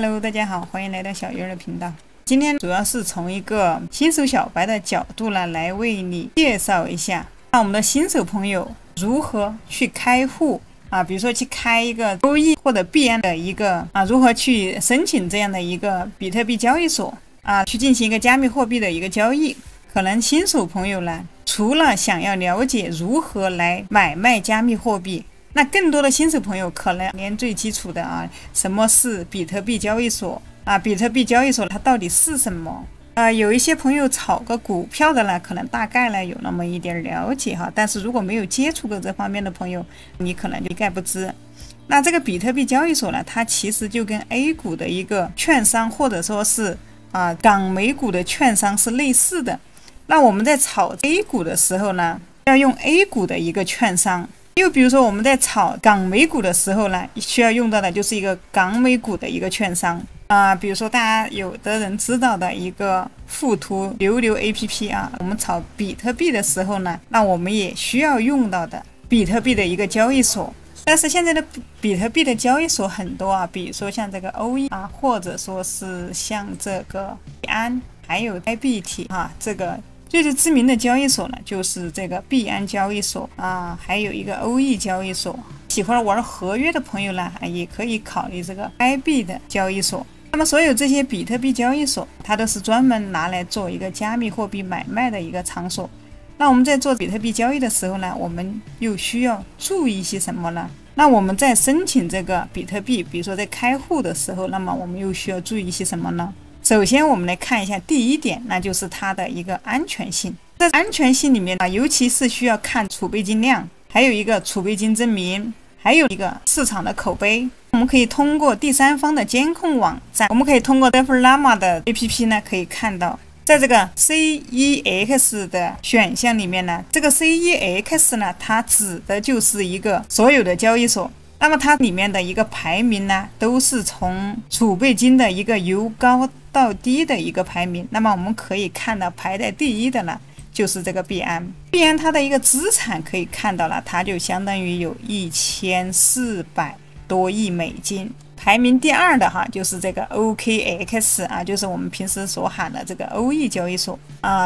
Hello， 大家好，欢迎来到小鱼儿的频道。今天主要是从一个新手小白的角度呢，来为你介绍一下，让我们的新手朋友如何去开户比如说去开一个OE或者币安的一个如何去申请这样的一个比特币交易所去进行一个加密货币的一个交易。可能新手朋友呢，除了想要了解如何来买卖加密货币，那更多的新手朋友可能连最基础的什么是比特币交易所比特币交易所它到底是什么有一些朋友炒个股票的呢，可能大概呢有那么一点了解但是如果没有接触过这方面的朋友，你可能就一概不知。那这个比特币交易所呢，它其实就跟 A 股的一个券商或者说是港美股的券商是类似的。那我们在炒 A 股的时候呢，要用 A 股的一个券商。又比如说我们在炒港美股的时候呢，需要用到的就是一个港美股的一个券商比如说大家有的人知道的一个富途牛牛 APP 我们炒比特币的时候呢，那我们也需要用到的比特币的一个交易所。但是现在的比特币的交易所很多比如说像这个 OE 或者说是像这个币安，还有 IBT 这个最知名的交易所呢，就是这个币安交易所还有一个 OE 交易所。喜欢玩合约的朋友呢，也可以考虑这个 IB 的交易所。那么所有这些比特币交易所，它都是专门拿来做一个加密货币买卖的一个场所。那我们在做比特币交易的时候呢，我们又需要注意一些什么呢？那我们在申请这个比特币，比如说在开户的时候，那么我们又需要注意一些什么呢？首先我们来看一下第一点，那就是它的一个安全性。在安全性里面尤其是需要看储备金量，还有一个储备金证明，还有一个市场的口碑。我们可以通过第三方的监控网站，我们可以通过 Definitely 的 APP 呢，可以看到在这个 CEX 的选项里面呢，这个 CEX 呢，它指的就是一个所有的交易所。那么它里面的一个排名呢，都是从储备金的一个由高到低的一个排名。那么我们可以看到排在第一的呢，就是这个币安。币安它的一个资产可以看到了，它就相当于有1400多亿美金。排名第二的就是这个 OKX 就是我们平时所喊的这个 OE 交易所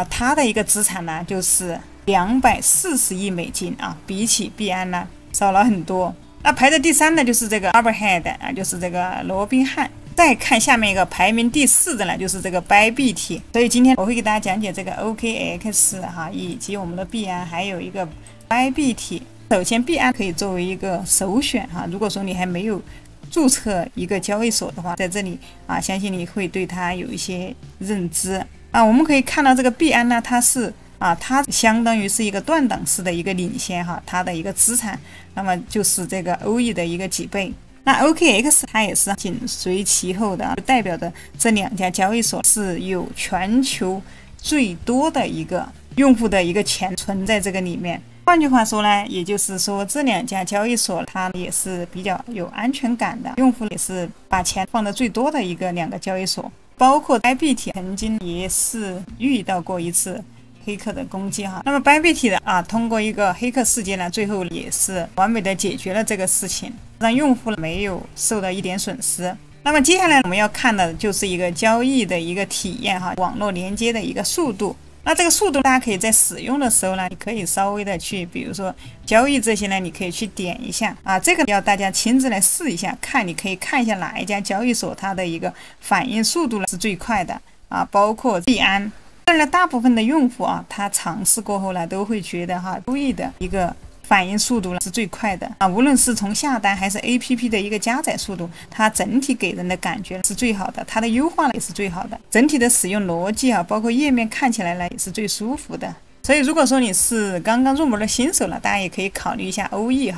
它的一个资产呢就是240亿美金比起币安呢少了很多。那排在第三的就是这个 Arborhead 就是这个罗宾汉。再看下面一个排名第四的呢，就是这个 Bybit。所以今天我会给大家讲解这个 OKX 以及我们的币安，还有一个 Bybit。首先币安可以作为一个首选如果说你还没有注册一个交易所的话，在这里相信你会对它有一些认知我们可以看到这个币安呢，它是它相当于是一个断档式的一个领先它的一个资产，那么就是这个 OE 的一个几倍。那 OKX 它也是紧随其后的代表的这两家交易所是有全球最多的一个用户的一个钱存在这个里面。换句话说呢，也就是说这两家交易所它也是比较有安全感的，用户也是把钱放的最多的两个交易所。包括 Bybit 曾经也是遇到过一次黑客的攻击那么 Bybit 的通过一个黑客事件呢，最后也是完美的解决了这个事情，让用户没有受到一点损失。那么接下来我们要看的就是一个交易的一个体验网络连接的一个速度。那这个速度大家可以在使用的时候呢，你可以稍微的去比如说交易这些呢，你可以去点一下这个要大家亲自来试一下，你可以看一下哪一家交易所它的一个反应速度是最快的包括币安。当然大部分的用户他尝试过后呢，都会觉得OE的一个反应速度是最快的无论是从下单还是 APP 的一个加载速度，它整体给人的感觉是最好的，它的优化也是最好的，整体的使用逻辑包括页面看起来呢也是最舒服的。所以如果说你是刚刚入门的新手大家也可以考虑一下 OE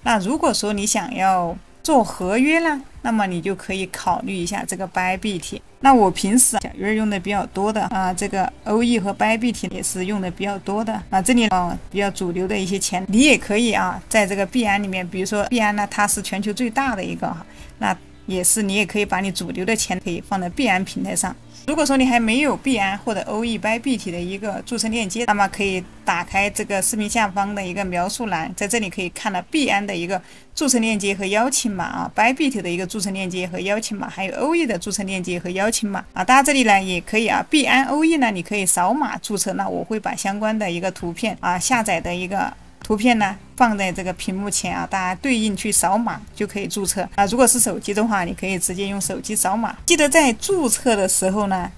那如果说你想要做合约呢，那么你就可以考虑一下这个 Bybit。那我平时小鱼用的比较多的这个 OE 和 Bybit 也是用的比较多的这里比较主流的一些你也可以在这个币安里面，比如说币安呢它是全球最大的一个那也是你也可以把你主流的钱可以放在币安平台上。如果说你还没有币安或者欧易 Bybit 的一个注册链接，那么可以打开这个视频下方的一个描述栏，在这里可以看到币安的一个注册链接和邀请码啊 ，Bybit 的一个注册链接和邀请码，还有欧易的注册链接和邀请码啊。大家这里呢也可以啊，币安、欧易呢你可以扫码注册，那我会把相关的一个图片啊下载的一个图片呢放在这个屏幕前啊，大家对应去扫码就可以注册啊。如果是手机的话，你可以直接用手机扫码。记得在注册的时候呢，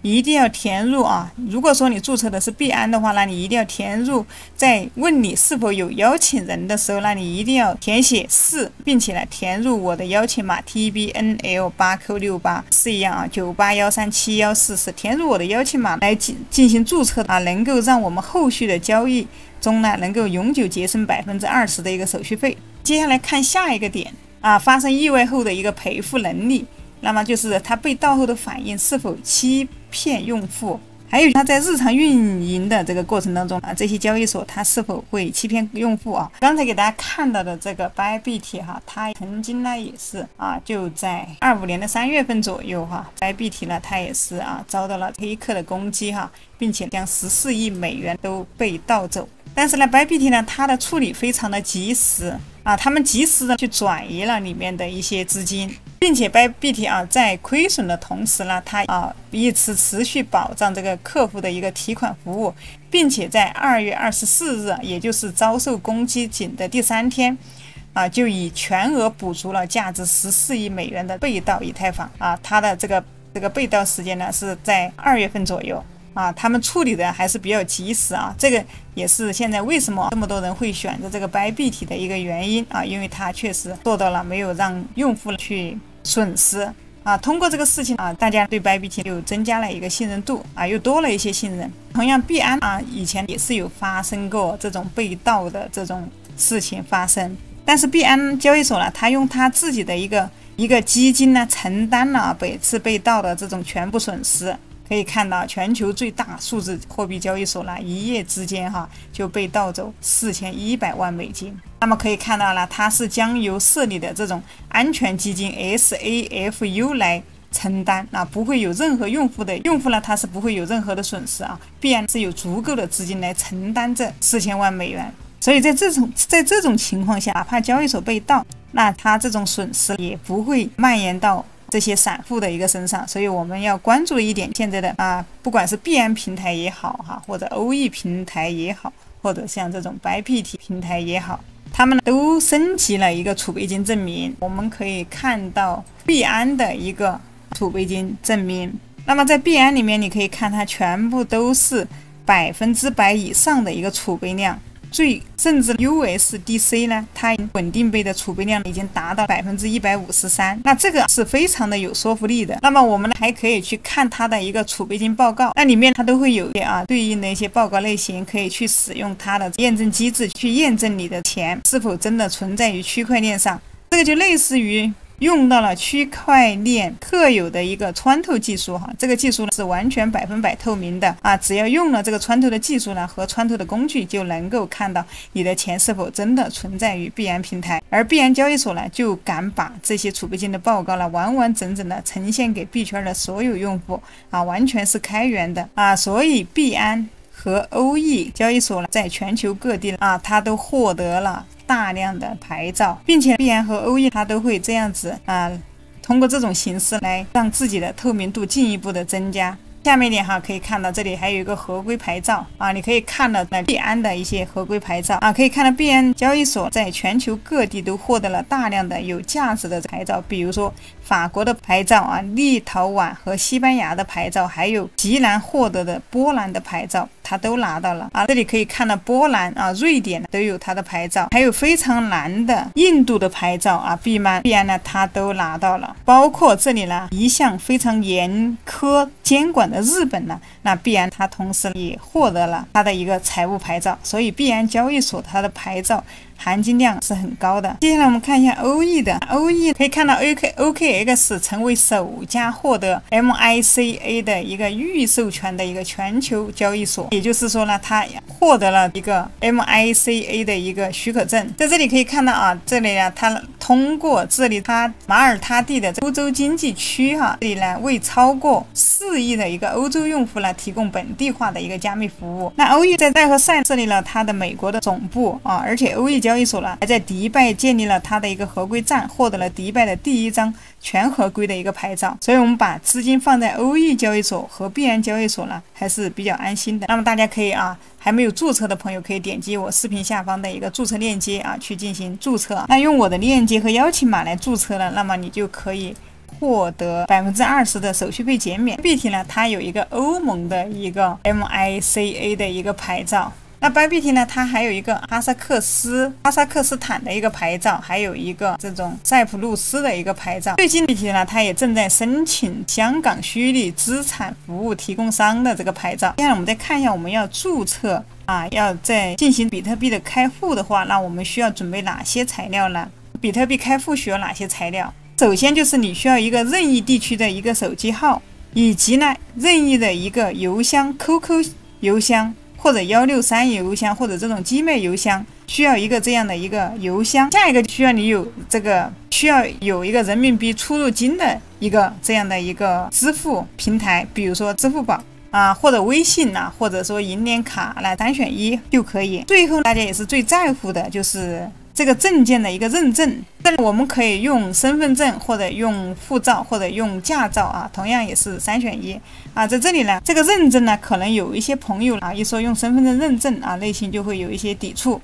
一定要填入啊。如果说你注册的是币安的话，那你一定要填入，在问你是否有邀请人的时候，那你一定要填写是，并且呢填入我的邀请码 TBNL8Q68是一样啊，9813714填入我的邀请码来进行注册啊，能够让我们后续的交易中呢，能够永久节省20%的一个手续费。接下来看下一个点啊，发生意外后的一个赔付能力，那么就是它被盗后的反应是否欺骗用户，还有它在日常运营的这个过程当中啊，这些交易所它是否会欺骗用户啊？刚才给大家看到的这个 Bybit 哈，它曾经呢也是啊，就在25年的3月份左右哈，Bybit 呢它也是啊遭到了黑客的攻击哈，并且将14亿美元都被盗走。但是呢 Bybit 呢它的处理非常的及时啊，他们及时的去转移了里面的一些资金，并且 Bybit 啊在亏损的同时呢，它以此持续保障这个客户的一个提款服务，并且在2月24日，也就是遭受攻击仅的第3天啊，就以全额补足了价值14亿美元的被盗以太坊啊，它的这个被盗时间呢是在2月份左右。啊，他们处理的还是比较及时啊，这个也是现在为什么这么多人会选择这个 Bybit 的一个原因啊，因为它确实做到了没有让用户去损失啊。通过这个事情啊，大家对 Bybit 又增加了一个信任度啊，又多了一些信任。同样，币安啊，以前也是有发生过这种被盗的这种事情发生，但是币安交易所呢，它用它自己的一个基金呢，承担了每次被盗的这种全部损失。可以看到，全球最大数字货币交易所呢，一夜之间就被盗走4100万美金。那么可以看到了，它是将由设立的这种安全基金 SAFU 来承担啊，不会有任何用户呢，它是不会有任何的损失啊。必然是有足够的资金来承担这4000万美元。所以在这种情况下，哪怕交易所被盗，那它这种损失也不会蔓延到这些散户的一个身上。所以我们要关注一点，现在的不管是币安平台也好或者欧易平台也好，或者像这种 Bybit 平台也好，他们都升级了一个储备金证明。我们可以看到币安的一个储备金证明，那么在币安里面，你可以看它全部都是100%以上的一个储备量。甚至 USDC 呢，它稳定币的储备量已经达到153%，那这个是非常的有说服力的。那么我们还可以去看它的一个储备金报告，那里面它都会有一些对应的一些报告类型，可以去使用它的验证机制去验证你的钱是否真的存在于区块链上。这个就类似于用到了区块链特有的一个穿透技术这个技术呢是完全100%透明的只要用了这个穿透的技术呢和穿透的工具，就能够看到你的钱是否真的存在于币安平台。而币安交易所呢就敢把这些储备金的报告呢完完整整的呈现给币圈的所有用户完全是开源的所以币安和欧易交易所呢在全球各地它都获得了大量的牌照，并且币安和欧易它都会这样子通过这种形式来让自己的透明度进一步的增加。下面一点可以看到这里还有一个合规牌照你可以看到币安的一些合规牌照可以看到币安交易所在全球各地都获得了大量的有价值的牌照，比如说法国的牌照立陶宛和西班牙的牌照，还有极难获得的波兰的牌照，它都拿到了这里可以看到波兰瑞典都有它的牌照，还有非常难的印度的牌照币安呢它都拿到了，包括这里呢一项非常严苛监管的日本呢，那币安它同时也获得了它的一个财务牌照，所以币安交易所它的牌照含金量是很高的。接下来我们看一下欧易的，欧易可以看到 OKX 成为首家获得 MiCA 的一个预授权的一个全球交易所，也就是说呢，它获得了一个 MiCA 的一个许可证。在这里可以看到这里呢，它通过这里马耳他地的欧洲经济区这里呢为超过4亿的一个欧洲用户呢提供本地化的一个加密服务。那欧易在奈何塞设立了它的美国的总部而且欧易交易所呢还在迪拜建立了它的一个合规站，获得了迪拜的第1张全合规的一个牌照。所以我们把资金放在欧易交易所和币安交易所呢还是比较安心的。那么大家可以还没有注册的朋友可以点击我视频下方的一个注册链接去进行注册。那用我的链接和邀请码来注册了，那么你就可以获得20%的手续费减免。币体呢，它有一个欧盟的一个 MiCA 的一个牌照。那Bybit呢，它还有一个哈萨克斯坦的一个牌照，还有一个这种塞浦路斯的一个牌照。最近Bybit呢，它也正在申请香港虚拟资产服务提供商的这个牌照。接下来我们再看一下，我们要注册要在进行比特币的开户的话，那我们需要准备哪些材料呢？比特币开户需要哪些材料？首先就是你需要一个任意地区的一个手机号，以及呢任意的一个邮箱 QQ 邮箱或者163邮箱或者这种 Gmail 邮箱，需要一个这样的一个邮箱。下一个需要有一个人民币出入金的一个这样的一个支付平台，比如说支付宝或者微信或者说银联卡3选1就可以。最后大家也是最在乎的就是这个证件的一个认证，我们可以用身份证或者用护照或者用驾照同样也是3选1在这里呢，这个认证呢，可能有一些朋友一说用身份证认证内心就会有一些抵触。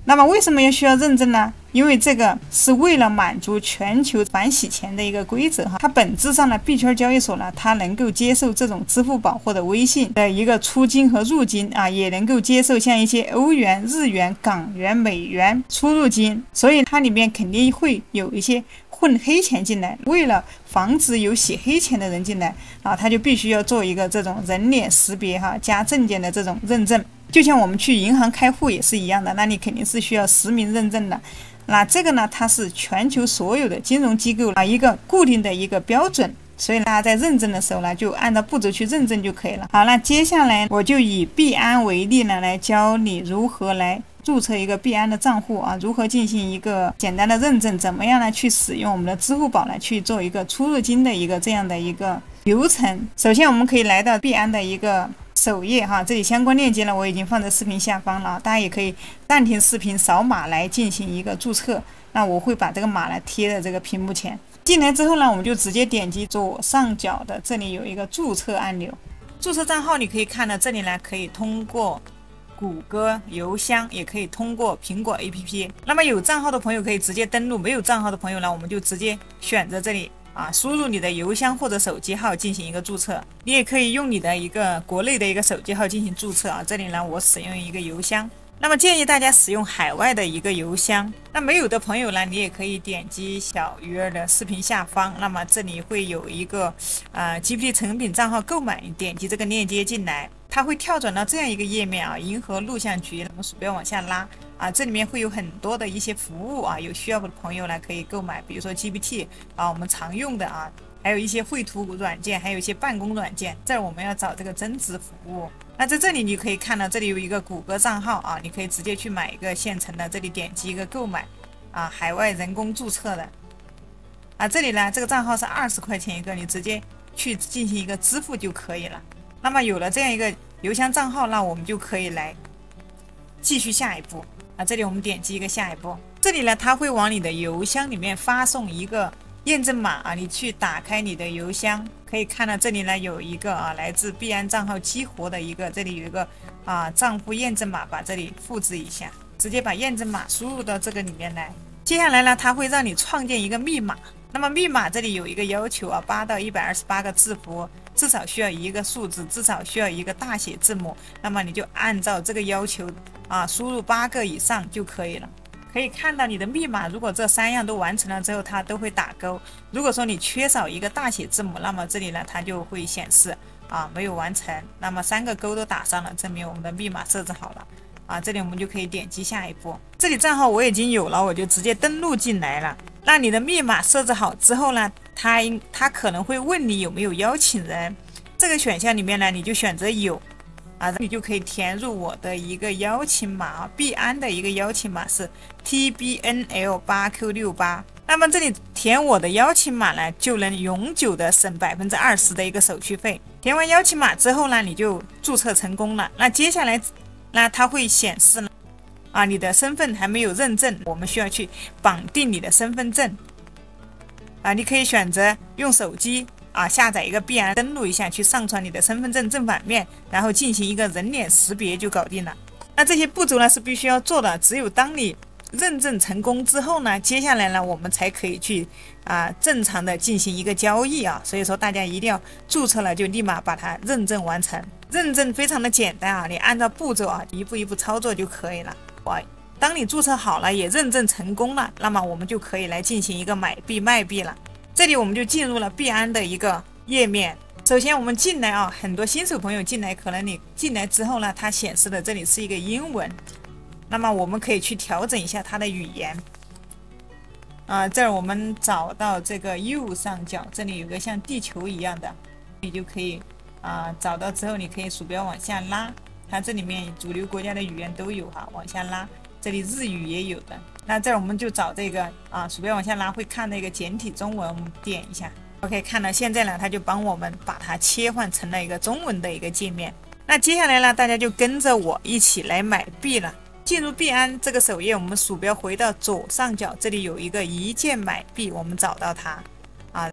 那么为什么需要认证呢？因为这个是为了满足全球反洗钱的一个规则它本质上呢，币圈交易所呢，它能够接受这种支付宝或者微信的一个出金和入金也能够接受像一些欧元、日元、港元、美元出入金，所以它里面肯定会有一些混黑钱进来。为了防止有洗黑钱的人进来它就必须要做一个这种人脸识别加证件的这种认证。就像我们去银行开户也是一样的，那你肯定是需要实名认证的。那这个呢，它是全球所有的金融机构一个固定的一个标准，所以大家在认证的时候呢，就按照步骤去认证就可以了。好，那接下来我就以币安为例呢，来教你如何来注册一个币安的账户如何进行一个简单的认证，怎么样呢去使用我们的支付宝来去做一个出入金的一个这样的一个流程。首先我们可以来到币安的一个首页这里相关链接呢我已经放在视频下方了，大家也可以暂停视频扫码来进行一个注册。那我会把这个码呢贴在这个屏幕前。进来之后呢，我们就直接点击左上角的这里有一个注册按钮。注册账号你可以看到这里呢可以通过谷歌邮箱，也可以通过苹果 APP。那么有账号的朋友可以直接登录，没有账号的朋友呢，我们就直接选择这里输入你的邮箱或者手机号进行一个注册。你也可以用你的一个国内的一个手机号进行注册这里呢我使用一个邮箱。那么建议大家使用海外的一个邮箱。那没有的朋友呢，你也可以点击小鱼儿的视频下方，那么这里会有一个GPT 成品账号购买，你点击这个链接进来，它会跳转到这样一个页面银河录像局。我们鼠标往下拉这里面会有很多的一些服务有需要的朋友呢可以购买，比如说 GPT 我们常用的还有一些绘图软件，还有一些办公软件。这儿我们要找这个增值服务。那在这里你可以看到这里有一个谷歌账号你可以直接去买一个现成的，这里点击一个购买海外人工注册的这里呢这个账号是20块钱一个，你直接去进行一个支付就可以了。那么有了这样一个邮箱账号，那我们就可以来继续下一步这里我们点击一个下一步。这里呢它会往你的邮箱里面发送一个验证码你去打开你的邮箱，可以看到这里呢有一个来自币安账号激活的一个，这里有一个账户验证码，把这里复制一下，直接把验证码输入到这个里面来。接下来呢它会让你创建一个密码，那么密码这里有一个要求8到128个字符，至少需要一个数字，至少需要一个大写字母，那么你就按照这个要求输入8个以上就可以了。可以看到你的密码，如果这3样都完成了之后，它都会打勾。如果说你缺少一个大写字母，那么这里呢它就会显示没有完成。那么3个勾都打上了，证明我们的密码设置好了这里我们就可以点击下一步。这里账号我已经有了，我就直接登录进来了。那你的密码设置好之后呢，它可能会问你有没有邀请人，这个选项里面呢你就选择有你就可以填入我的一个邀请码币安的一个邀请码是 TBNL8Q68 那么这里填我的邀请码呢，就能永久的省20%的一个手续费。填完邀请码之后呢，你就注册成功了。那接下来那它会显示呢，你的身份还没有认证，我们需要去绑定你的身份证。你可以选择用手机下载一个币安，登录一下，去上传你的身份证正反面，然后进行一个人脸识别就搞定了。那这些步骤呢是必须要做的，只有当你认证成功之后呢，接下来呢我们才可以去正常的进行一个交易所以说大家一定要注册了就立马把它认证完成。认证非常的简单你按照步骤一步一步操作就可以了。当你注册好了也认证成功了，那么我们就可以来进行一个买币卖币了。这里我们就进入了币安的一个页面。首先我们进来很多新手朋友进来，可能你进来之后呢，它显示的这里是一个英文，那么我们可以去调整一下它的语言。这儿我们找到这个右上角，这里有个像地球一样的，你就可以找到之后，你可以鼠标往下拉，它这里面主流国家的语言都有往下拉，这里日语也有的。那这儿我们就找这个鼠标往下拉会看那个简体中文，我们点一下 ，OK， 看到现在呢，它就帮我们把它切换成了一个中文的一个界面。那接下来呢，大家就跟着我一起来买币了。进入币安这个首页，我们鼠标回到左上角，这里有一个一键买币，我们找到它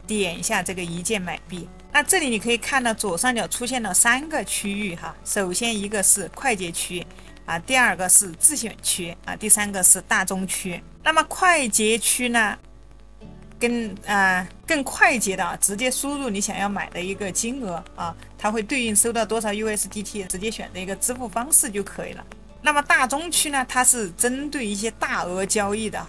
点一下这个一键买币。那这里你可以看到左上角出现了3个区域首先一个是快捷区第二个是自选区第三个是大中区。那么快捷区呢，更快捷的直接输入你想要买的一个金额它会对应收到多少 USDT， 直接选择一个支付方式就可以了。那么大中区呢，它是针对一些大额交易的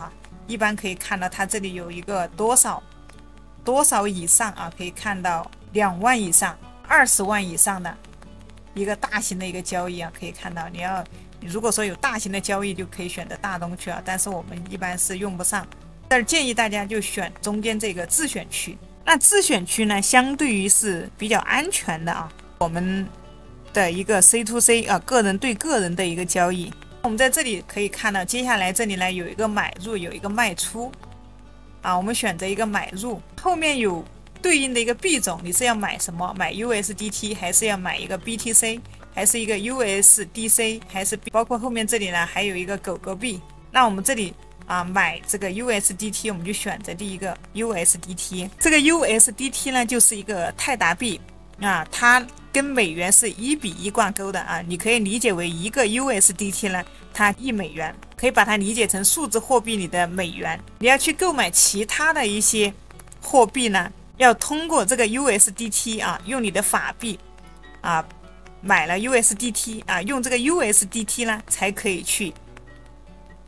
一般可以看到它这里有一个多少以上可以看到2万以上、20万以上的一个大型的一个交易可以看到你如果说有大型的交易就可以选择大中区但是我们一般是用不上，但是建议大家就选中间这个自选区。那自选区呢，相对于是比较安全的我们的一个 C2C 个人对个人的一个交易。我们在这里可以看到，接下来这里呢有一个买入，有一个卖出我们选择一个买入，后面有对应的一个币种，你是要买什么？买 USDT 还是要买一个 BTC， 还是一个 USDC， 还是包括后面这里呢还有一个狗狗币。那我们这里买这个 USDT， 我们就选择第一个 USDT。这个 USDT 呢就是一个泰达币它跟美元是1比1挂钩的你可以理解为一个 USDT 呢，它1美元，可以把它理解成数字货币里的美元。你要去购买其他的一些货币呢，要通过这个 USDT 用你的法币买了 USDT 用这个 USDT 呢才可以去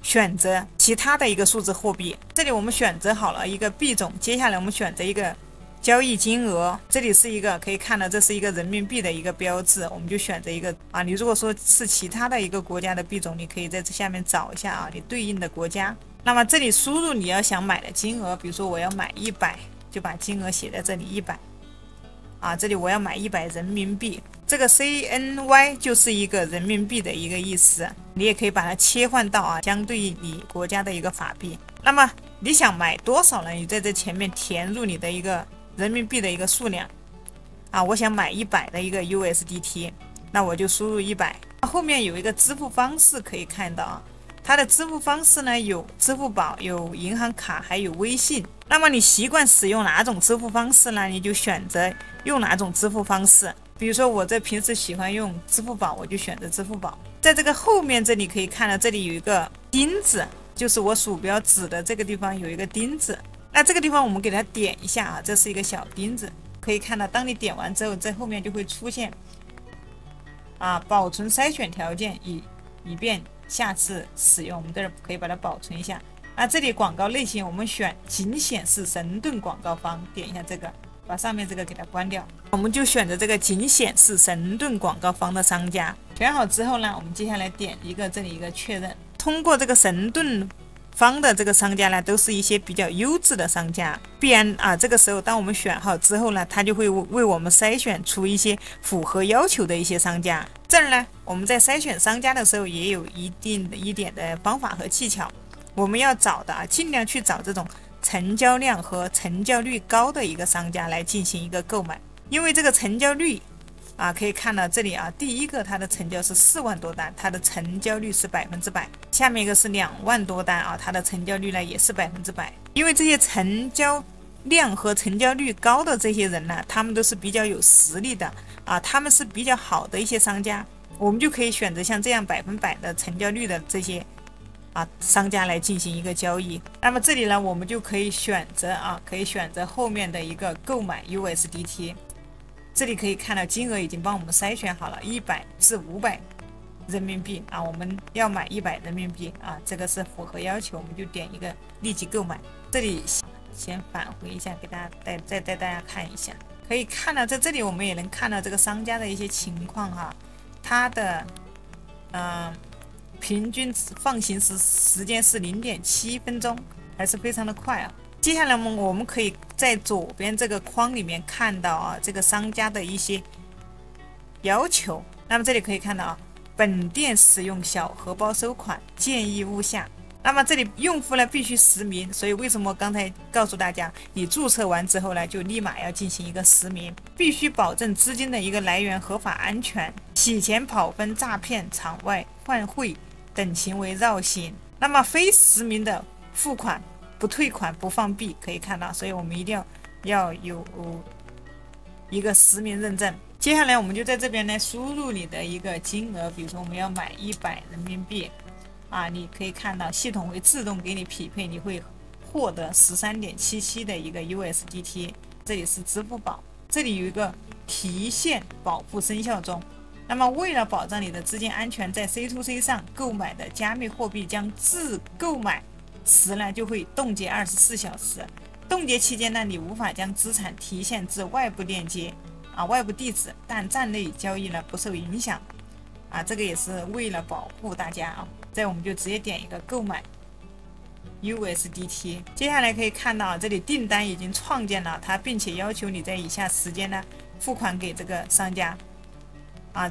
选择其他的一个数字货币。这里我们选择好了一个币种，接下来我们选择一个交易金额，这里是一个可以看到这是一个人民币的一个标志，我们就选择一个你如果说是其他的一个国家的币种，你可以在这下面找一下你对应的国家。那么这里输入你要想买的金额，比如说我要买100，就把金额写在这里100这里我要买100人民币，这个 CNY 就是一个人民币的一个意思，你也可以把它切换到相对于你国家的一个法币。那么你想买多少呢？你在这前面填入你的一个人民币的一个数量我想买100的一个 USDT， 那我就输入100。后面有一个支付方式可以看到它的支付方式呢有支付宝、有银行卡还有微信。那么你习惯使用哪种支付方式呢？你就选择用哪种支付方式。比如说我这平时喜欢用支付宝，我就选择支付宝。在这个后面这里可以看到，这里有一个钉子，就是我鼠标指的这个地方有一个钉子。那这个地方我们给它点一下这是一个小钉子，可以看到当你点完之后，在后面就会出现保存筛选条件以便下次使用。我们这儿可以把它保存一下。这里广告类型我们选仅显示神盾广告方，点一下这个，把上面这个给它关掉，我们就选择这个仅显示神盾广告方的商家。选好之后呢，我们接下来点一个这里一个确认。通过这个神盾方的这个商家呢，都是一些比较优质的商家。必然这个时候当我们选好之后呢，它就会为我们筛选出一些符合要求的一些商家。这儿呢，我们在筛选商家的时候也有一点的方法和技巧。我们要找的尽量去找这种成交量和成交率高的一个商家来进行一个购买。因为这个成交率可以看到这里第一个它的成交是4万多单，它的成交率是100%。下面一个是2万多单它的成交率呢也是100%。因为这些成交量和成交率高的这些人呢，他们都是比较有实力的他们是比较好的一些商家，我们就可以选择像这样100%的成交率的这些商家来进行一个交易。那么这里呢，我们就可以选择后面的一个购买 USDT。这里可以看到金额已经帮我们筛选好了，100至500人民币我们要买100人民币这个是符合要求，我们就点一个立即购买。这里先返回一下，给大家再带大家看一下，可以看到在这里我们也能看到这个商家的一些情况它的平均放行时间是0.7分钟，还是非常的快接下来我们可以在左边这个框里面看到这个商家的一些要求。那么这里可以看到本店使用小荷包收款，建议勿下。那么这里用户呢必须实名，所以为什么刚才告诉大家，你注册完之后呢，就立马要进行一个实名，必须保证资金的一个来源合法安全，洗钱、跑分、诈骗、场外换汇等行为绕行。那么非实名的付款不退款不放币，可以看到，所以我们一定要有一个实名认证。接下来我们就在这边呢输入你的一个金额，比如说我们要买100人民币你可以看到系统会自动给你匹配，你会获得13.77的一个 USDT。这里是支付宝，这里有一个提现保护生效中。那么为了保障你的资金安全，在 C2C 上购买的加密货币将自购买时呢就会冻结24小时，冻结期间呢你无法将资产提现至外部链接外部地址，但站内交易呢不受影响这个也是为了保护大家这我们就直接点一个购买 USDT。 接下来可以看到这里订单已经创建了它，并且要求你在以下时间呢付款给这个商家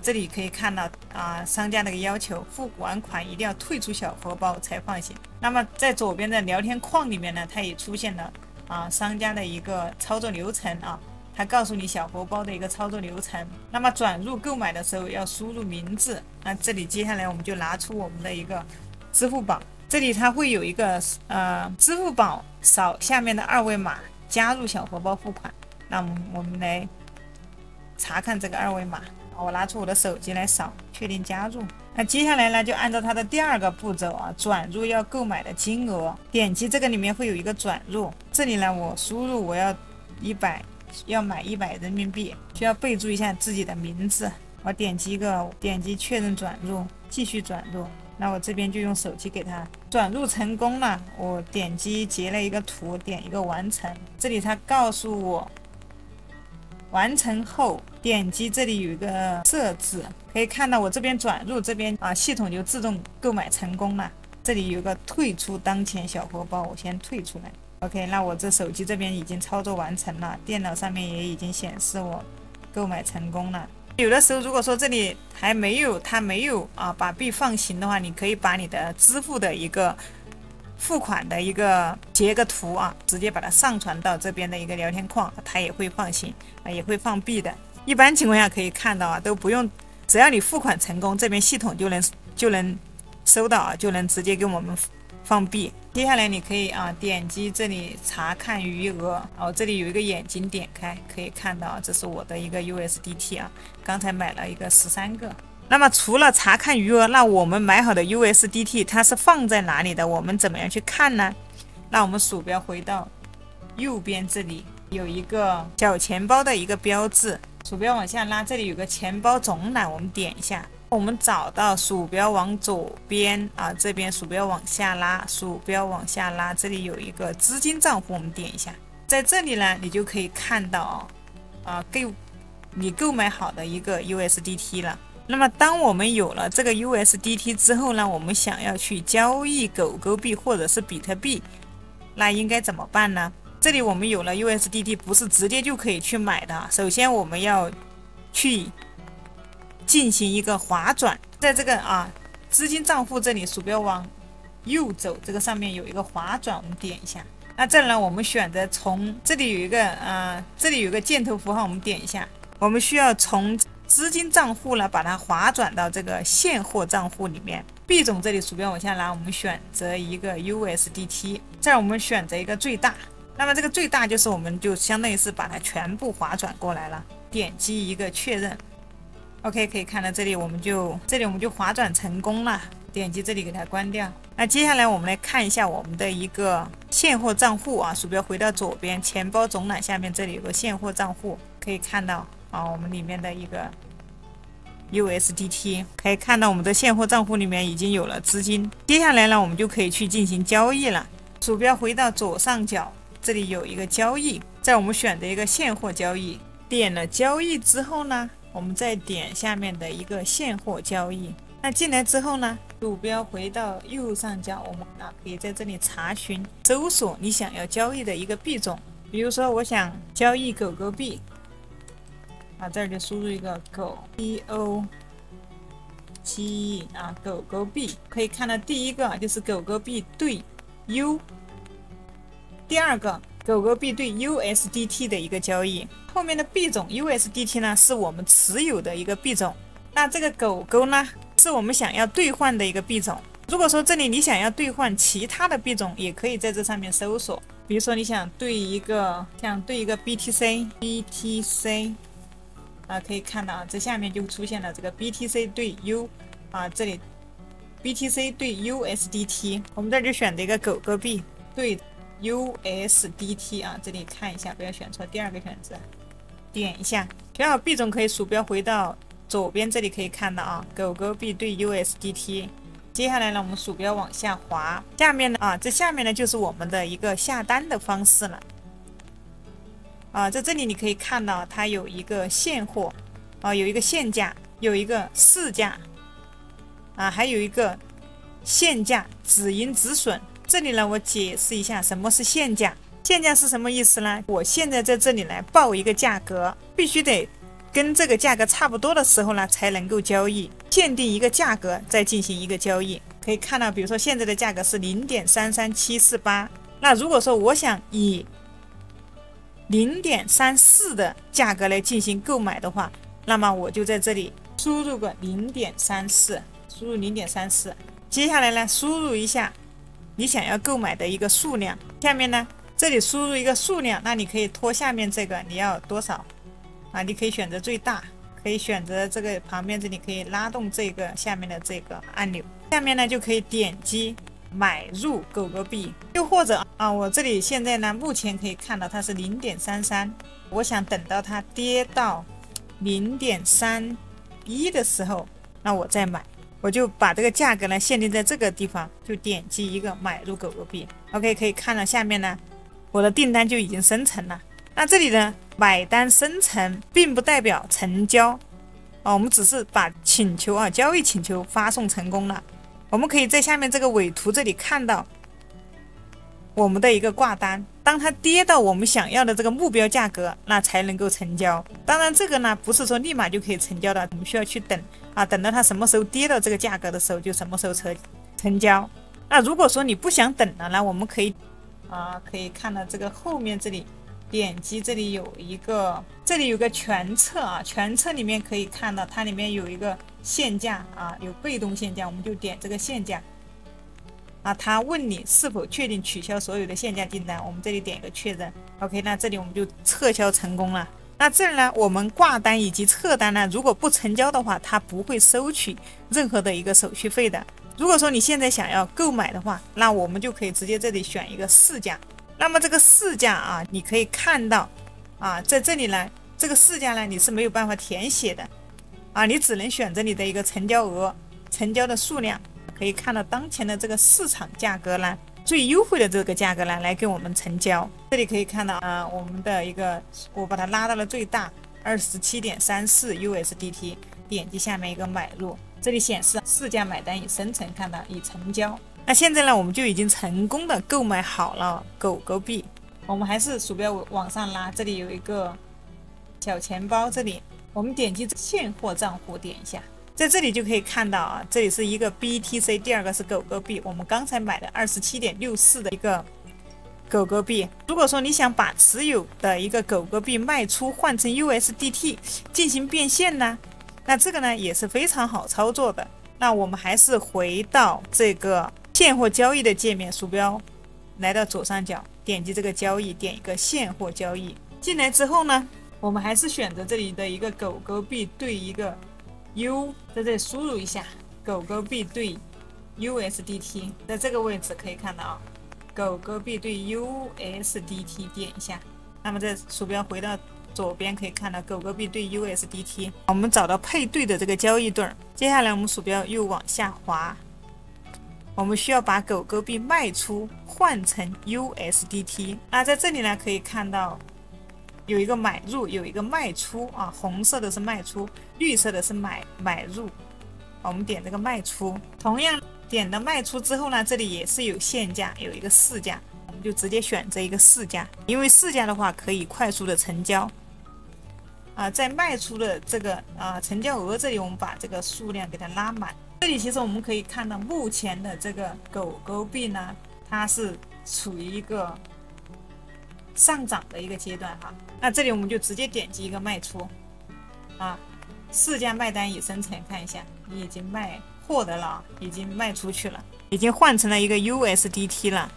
这里可以看到商家的一个要求，付完款一定要退出小荷包才放行。那么在左边的聊天框里面呢，它也出现了商家的一个操作流程它告诉你小荷包的一个操作流程。那么转入购买的时候要输入名字。那这里接下来我们就拿出我们的一个支付宝，这里它会有一个支付宝扫下面的2维码加入小荷包付款。那我们来查看这个2维码，我拿出我的手机来扫，确定加入。那接下来呢，就按照它的第2个步骤转入要购买的金额，点击这个里面会有一个转入。这里呢，我输入我要要买100人民币，需要备注一下自己的名字。我点击确认转入，继续转入。那我这边就用手机给它转入成功了。我点击截了一个图，点一个完成。这里它告诉我完成后，点击这里有一个设置，可以看到我这边转入这边系统就自动购买成功了。这里有个退出当前小荷包，我先退出来。OK， 那我这手机这边已经操作完成了，电脑上面也已经显示我购买成功了。有的时候如果说这里它没有把币放行的话，你可以把你的支付的一个付款的一个截个图直接把它上传到这边的一个聊天框，它也会放行也会放币的。一般情况下可以看到都不用，只要你付款成功，这边系统就能收到就能直接给我们放币。接下来你可以点击这里查看余额，这里有一个眼睛点开，可以看到这是我的一个 USDT 刚才买了一个13个。那么除了查看余额，那我们买好的 USDT 它是放在哪里的？我们怎么样去看呢？那我们鼠标回到右边，这里有一个小钱包的一个标志，鼠标往下拉，这里有个钱包总览，我们点一下。我们找到鼠标往左边这边鼠标往下拉，这里有一个资金账户，我们点一下。在这里呢，你就可以看到你购买好的一个 USDT 了。那么当我们有了这个 USDT 之后呢，我们想要去交易狗狗币或者是比特币，那应该怎么办呢？这里我们有了 USDT 不是直接就可以去买的，首先我们要去进行一个划转，在这个资金账户这里，鼠标往右走，这个上面有一个划转，我们点一下。那这呢，我们选择从这里有一个箭头符号，我们点一下，我们需要从资金账户呢把它划转到这个现货账户里面。币种这里鼠标往下拉，我们选择一个 USDT， 这儿我们选择一个最大。那么这个最大就是我们就相当于是把它全部划转过来了，点击一个确认。OK， 可以看到这里我们就划转成功了。点击这里给它关掉。那接下来我们来看一下我们的一个现货账户啊，鼠标回到左边，钱包总览下面这里有个现货账户，可以看到啊，我们里面的一个 USDT， 可以看到我们的现货账户里面已经有了资金。接下来呢，我们就可以去进行交易了。鼠标回到左上角，这里有一个交易，在我们选择一个现货交易，点了交易之后呢，我们再点下面的一个现货交易。那进来之后呢，鼠标回到右上角，我们可以在这里查询、搜索你想要交易的一个币种。比如说，我想交易狗狗币，这儿就输入一个狗 GOGE 狗狗币。可以看到第一个就是狗狗币对 U， 第二个狗狗币对 USDT 的一个交易。后面的币种 USDT 呢，是我们持有的一个币种。那这个狗狗呢，是我们想要兑换的一个币种。如果说这里你想要兑换其他的币种，也可以在这上面搜索。比如说你想兑一个 BTC， 可以看到这下面就出现了这个 BTC 对 U， 这里 BTC 对 USDT， 我们这就选择一个狗狗币对 USDT 这里看一下，不要选错第二个选择，点一下，选好币种可以鼠标回到左边，这里可以看到狗狗币对 USDT。接下来呢，我们鼠标往下滑，下面呢这下面呢就是我们的一个下单的方式了。在这里你可以看到它有一个现货，有一个现价，有一个市价，还有一个现价止盈止损。这里呢，我解释一下什么是现价。现价是什么意思呢？我现在在这里来报一个价格，必须得跟这个价格差不多的时候呢，才能够交易。限定一个价格再进行一个交易。可以看到，比如说现在的价格是 0.33748， 那如果说我想以 0.34 的价格来进行购买的话，那么我就在这里输入个 0.34， 输入 0.34。 接下来呢，输入一下你想要购买的一个数量。下面呢，这里输入一个数量，那你可以拖下面这个你要多少你可以选择最大，可以选择这个旁边这里可以拉动这个下面的这个按钮，下面呢就可以点击买入狗狗币。又或者我这里现在呢目前可以看到它是 0.33， 我想等到它跌到 0.31 的时候，那我再买。我就把这个价格呢限定在这个地方，就点击一个买入狗狗币。 OK， 可以看到下面呢我的订单就已经生成了。那这里呢，买单生成并不代表成交我们只是把请求交易请求发送成功了。我们可以在下面这个尾图这里看到我们的一个挂单，当它跌到我们想要的这个目标价格，那才能够成交。当然这个呢不是说立马就可以成交的，我们需要去等等到它什么时候跌到这个价格的时候，就什么时候成交。那如果说你不想等了呢，我们可以看到这个后面这里点击这里有个全册全册里面可以看到它里面有一个限价有被动限价，我们就点这个限价它问你是否确定取消所有的限价订单，我们这里点一个确认。 OK， 那这里我们就撤销成功了。那这儿呢，我们挂单以及撤单呢，如果不成交的话，它不会收取任何的一个手续费的。如果说你现在想要购买的话，那我们就可以直接这里选一个市价。那么这个市价你可以看到在这里呢，这个市价呢你是没有办法填写的你只能选择你的一个成交额、成交的数量。可以看到当前的这个市场价格呢，最优惠的这个价格呢来给我们成交。这里可以看到我们的一个，我把它拉到了最大 27.34 USDT， 点击下面一个买入，这里显示市价买单已生成，看到已成交。那现在呢，我们就已经成功的购买好了狗狗币。我们还是鼠标往上拉，这里有一个小钱包，这里我们点击现货账户，点一下，在这里就可以看到这里是一个 BTC， 第二个是狗狗币，我们刚才买的 27.64 的一个狗狗币。如果说你想把持有的一个狗狗币卖出换成 USDT 进行变现呢，那这个呢也是非常好操作的。那我们还是回到这个现货交易的界面，鼠标来到左上角，点击这个交易，点一个现货交易。进来之后呢，我们还是选择这里的一个狗狗币对一个 U， 在这里输入一下狗狗币对 USDT， 在这个位置可以看到啊，狗狗币对 USDT 点一下，那么在鼠标回到左边可以看到狗狗币对 USDT， 我们找到配对的这个交易对，接下来我们鼠标又往下滑，我们需要把狗狗币卖出换成 USDT。 那在这里呢可以看到有一个买入，有一个卖出啊，红色的是卖出，绿色的是买入。我们点这个卖出，同样点的卖出之后呢，这里也是有限价，有一个市价，我们就直接选择一个市价，因为市价的话可以快速的成交。在卖出的这个成交额这里，我们把这个数量给它拉满。这里其实我们可以看到，目前的这个狗狗币呢，它是处于一个上涨的一个阶段哈。那这里我们就直接点击一个卖出市价卖单已生成，看一下你已经获得了，已经卖出去了，已经换成了一个 USDT 了。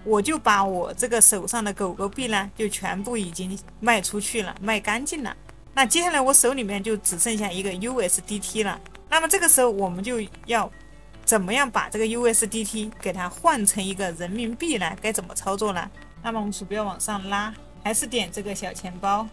我就把我这个手上的狗狗币呢，就全部已经卖出去了，卖干净了。那接下来我手里面就只剩下一个 USDT 了。那么这个时候我们就要怎么样把这个 USDT 给它换成一个人民币呢？该怎么操作呢？那么我们鼠标往上拉，还是点这个小钱包，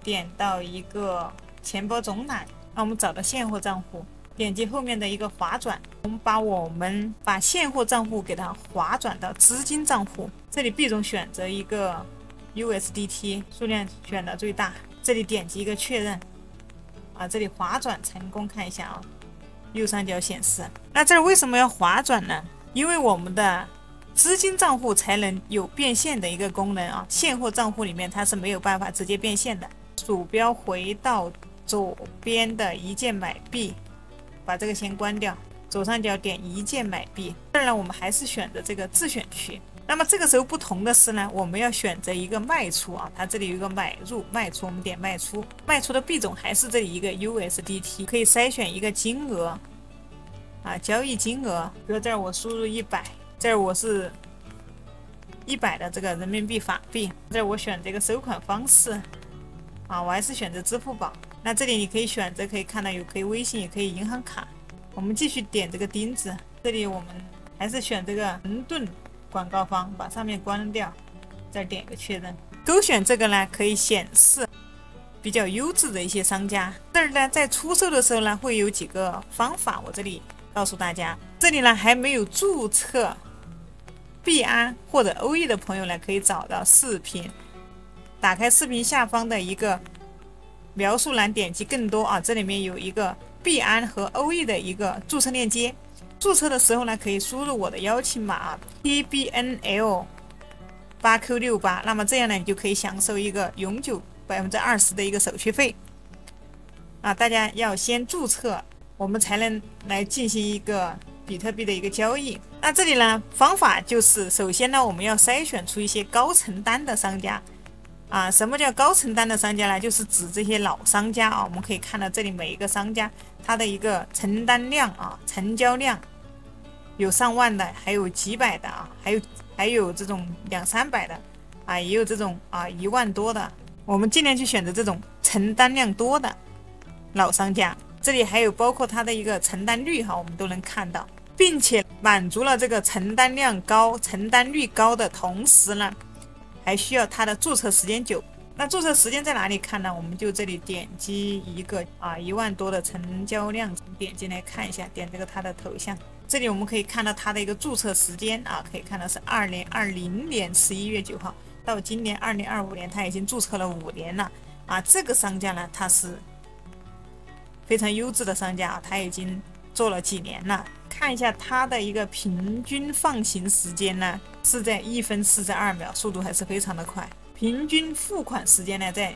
点到一个钱包总览，那我们找到现货账户，点击后面的一个划转，我们把现货账户给它划转到资金账户，这里币种选择一个 USDT， 数量选到最大，这里点击一个确认这里划转成功，看一下右上角显示。那这儿为什么要划转呢？因为我们的资金账户才能有变现的一个功能现货账户里面它是没有办法直接变现的。鼠标回到左边的一键买币，把这个先关掉，左上角点一键买币。当然我们还是选择这个自选区。那么这个时候不同的是呢，我们要选择一个卖出它这里有一个买入卖出，我们点卖出，卖出的币种还是这里一个 USDT， 可以筛选一个金额交易金额，比如这儿我输入100，这儿我是100的这个人民币法币，这儿我选这个收款方式我还是选择支付宝。那这里你可以选择，可以看到可以微信也可以银行卡。我们继续点这个钉子，这里我们还是选这个恒盾广告方，把上面关掉，再点个确认。勾选这个呢可以显示比较优质的一些商家。这儿呢在出售的时候呢会有几个方法，我这里告诉大家。这里呢还没有注册币安或者欧易的朋友呢，可以找到视频，打开视频下方的一个描述栏，点击更多这里面有一个币安和欧易的一个注册链接。注册的时候呢，可以输入我的邀请码TBNL 8Q68，那么这样呢，你就可以享受一个永久20%的一个手续费大家要先注册，我们才能来进行一个比特币的一个交易。那这里呢，方法就是首先呢，我们要筛选出一些高承担的商家什么叫高承担的商家呢？就是指这些老商家我们可以看到这里每一个商家它的一个承担量成交量有上万的，还有几百的还有这种200-300的也有这种1万多的。我们尽量去选择这种承担量多的老商家。这里还有包括它的一个承担率我们都能看到，并且满足了这个承担量高、承担率高的同时呢，还需要它的注册时间久。那注册时间在哪里看呢？我们就这里点击一个1万多的成交量，点进来看一下，点这个它的头像。这里我们可以看到它的一个注册时间可以看到是2020年11月9号到今年2025年，它已经注册了5年了这个商家呢，它是非常优质的商家它已经做了几年了。看一下它的一个平均放行时间呢，是在1分42秒，速度还是非常的快。平均付款时间呢，在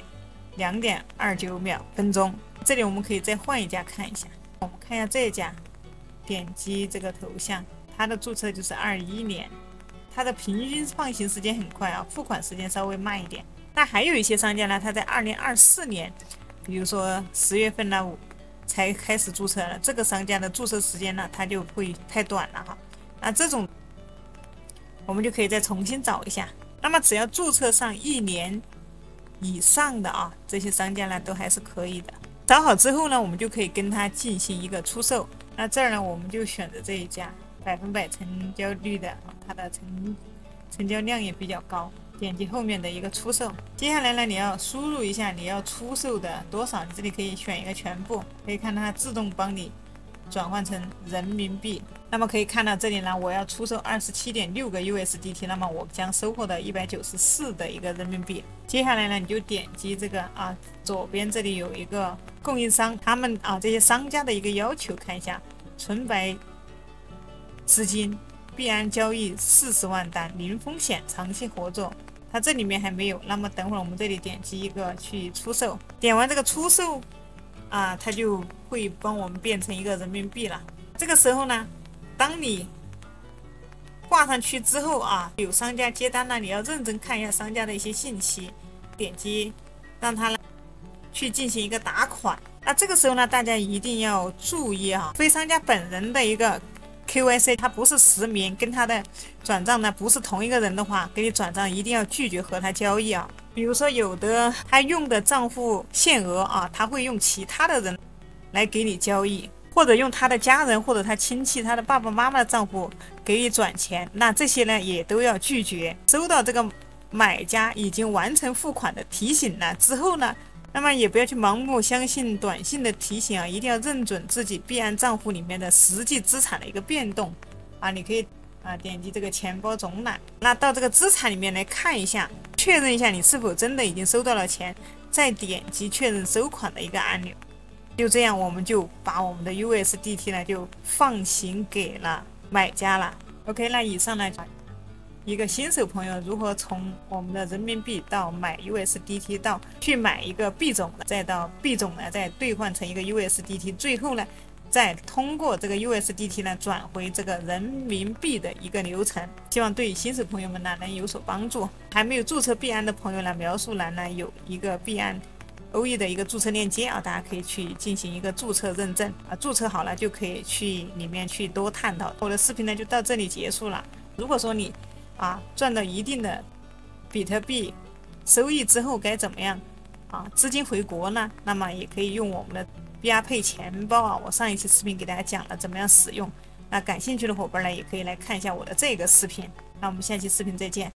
2.29分钟。这里我们可以再换一家看一下，我们看一下这家，点击这个头像，它的注册就是21年，它的平均放行时间很快啊，付款时间稍微慢一点。那还有一些商家呢，他在2024年，比如说10月份呢才开始注册了，这个商家的注册时间呢，它就会太短了哈。那这种我们就可以再重新找一下。那么只要注册上1年以上的啊，这些商家呢都还是可以的。找好之后呢，我们就可以跟他进行一个出售。那这儿呢，我们就选择这一家100%成交率的，它的成交量也比较高。点击后面的一个出售，接下来呢，你要输入一下你要出售的多少，你这里可以选一个全部，可以看到它自动帮你转换成人民币。那么可以看到这里呢，我要出售27.6个 USDT， 那么我将收获的194的一个人民币。接下来呢，你就点击这个啊，左边这里有一个供应商，他们啊这些商家的一个要求，看一下纯白资金。币安交易40万单，零风险，长期合作。它这里面还没有，那么等会儿我们这里点击一个去出售，点完这个出售啊，它就会帮我们变成一个人民币了。这个时候呢，当你挂上去之后啊，有商家接单了，你要认真看一下商家的一些信息，点击让他去进行一个打款。那这个时候呢，大家一定要注意啊，非商家本人的一个KYC 它不是实名，跟他的转账呢不是同一个人的话，给你转账一定要拒绝和他交易啊。比如说有的他用的账户限额啊，他会用其他的人来给你交易，或者用他的家人或者他亲戚他的爸爸妈妈的账户给你转钱，那这些呢也都要拒绝。收到这个买家已经完成付款的提醒了之后呢，那么也不要去盲目相信短信的提醒啊，一定要认准自己币安账户里面的实际资产的一个变动啊。你可以点击这个钱包总览，那到这个资产里面来看一下，确认一下你是否真的已经收到了钱，再点击确认收款的一个按钮。就这样，我们就把我们的 USDT 呢就放行给了买家了。OK， 那以上呢一个新手朋友如何从我们的人民币到买 USDT 到去买一个币种，再到币种呢再兑换成一个 USDT， 最后呢再通过这个 USDT 呢转回这个人民币的一个流程，希望对新手朋友们呢能有所帮助。还没有注册币安的朋友呢，描述栏呢有一个币安OE 的一个注册链接啊，大家可以去进行一个注册认证啊，注册好了就可以去里面去多探讨。我的视频呢就到这里结束了。如果说你赚到一定的比特币收益之后该怎么样资金回国呢？那么也可以用我们的 BRPay 钱包啊，我上一期视频给大家讲了怎么样使用。那感兴趣的伙伴呢，也可以来看一下我的这个视频。那我们下期视频再见。